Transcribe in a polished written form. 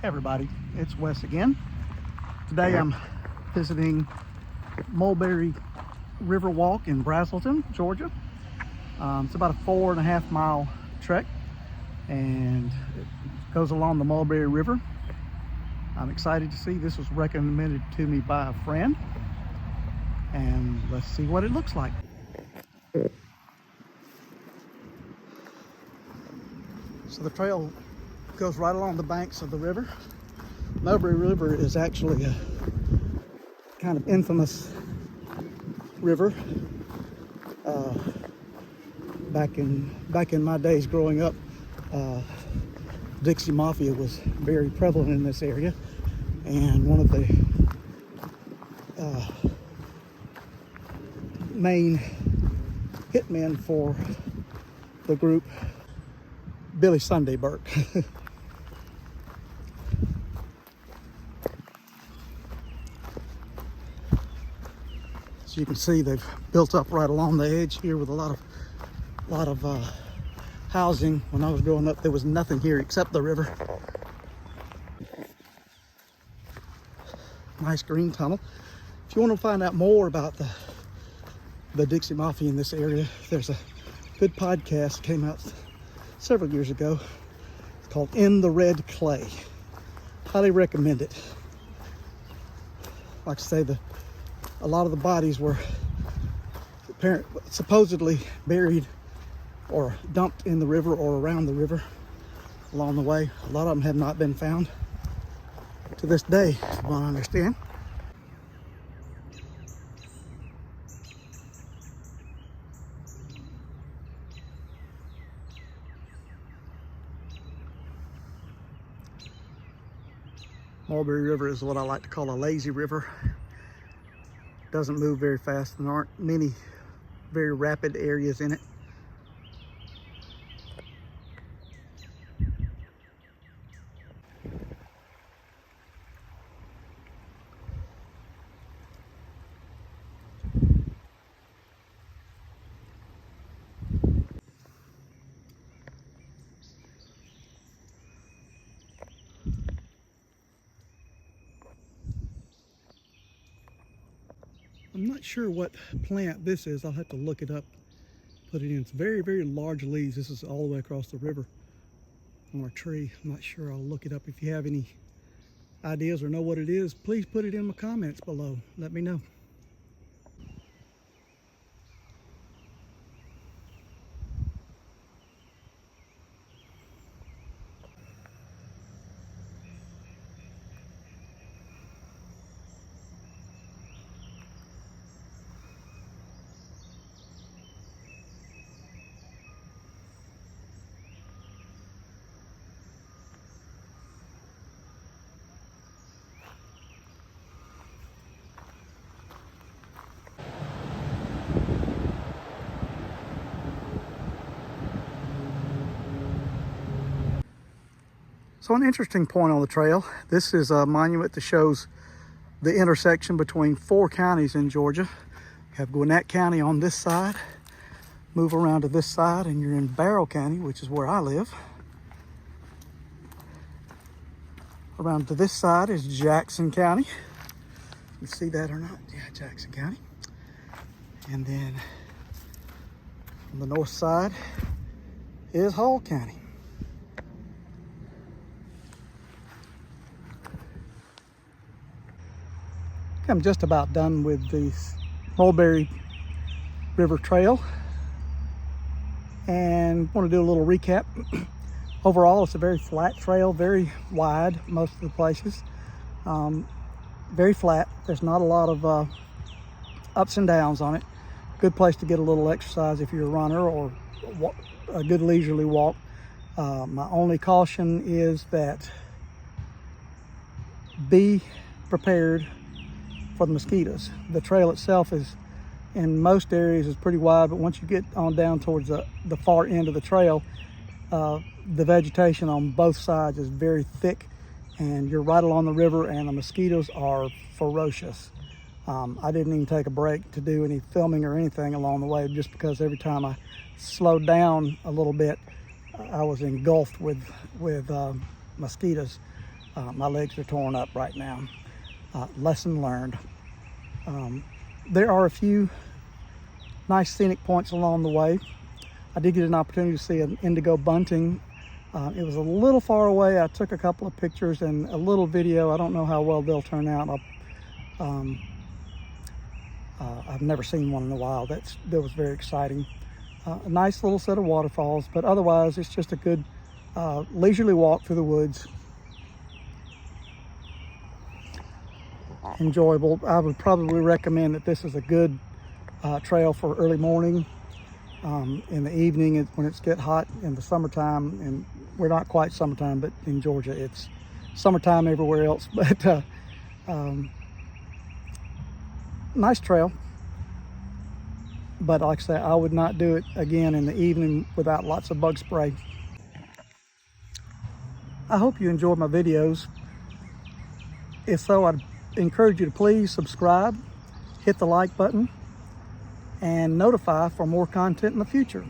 Hey everybody, it's Wes again. Today I'm visiting Mulberry River Walk in Braselton, Georgia. It's about a 4.5 mile trek and it goes along the Mulberry River. I'm excited to see. This was recommended to me by a friend, and let's see what it looks like. So the trail goes right along the banks of the river. Mulberry River is actually a kind of infamous river. Back in my days growing up, Dixie Mafia was very prevalent in this area, and one of the main hitmen for the group, Billy Sunday Burke. So you can see they've built up right along the edge here with a lot of housing. When I was growing up, there was nothing here except the river. Nice green tunnel. If you want to find out more about the Dixie Mafia in this area, there's a good podcast that came out several years ago. It's called In the Red Clay. Highly recommend it. Like I say, a lot of the bodies were supposedly buried or dumped in the river or around the river along the way. A lot of them have not been found to this day, from what I understand. Mulberry River is what I like to call a lazy river. Doesn't move very fast, and there aren't many very rapid areas in it. I'm not sure what plant this is. I'll have to look it up, put it in. It's very, very large leaves. This is all the way across the river on a tree. I'm not sure. I'll look it up. If you have any ideas or know what it is, please put it in the comments below. Let me know. So an interesting point on the trail. This is a monument that shows the intersection between 4 counties in Georgia. You have Gwinnett County on this side. Move around to this side and you're in Barrow County, which is where I live. Around to this side is Jackson County. You see that or not? Yeah, Jackson County. And then on the north side is Hall County. I'm just about done with the Mulberry River Trail and want to do a little recap. Overall, it's a very flat trail, very wide most of the places. Very flat. There's not a lot of ups and downs on it. Good place to get a little exercise if you're a runner or a good leisurely walk. My only caution is that be prepared for the mosquitoes. The trail itself is, in most areas, is pretty wide, but once you get on down towards the far end of the trail, the vegetation on both sides is very thick, and you're right along the river, and the mosquitoes are ferocious. I didn't even take a break to do any filming or anything along the way, just because every time I slowed down a little bit, I was engulfed with mosquitoes. My legs are torn up right now. Lesson learned. There are a few nice scenic points along the way. I did get an opportunity to see an indigo bunting. It was a little far away. I took a couple of pictures and a little video. I don't know how well they'll turn out. I've never seen one in a while. That was very exciting. A nice little set of waterfalls, but otherwise it's just a good leisurely walk through the woods. Enjoyable. I would probably recommend that this is a good trail for early morning. In the evening, when it's get hot in the summertime, and we're not quite summertime, but in Georgia it's summertime everywhere else. But nice trail. But like I said, I would not do it again in the evening without lots of bug spray. I hope you enjoyed my videos. If so, I'd encourage you to please subscribe, hit the like button, and notify for more content in the future.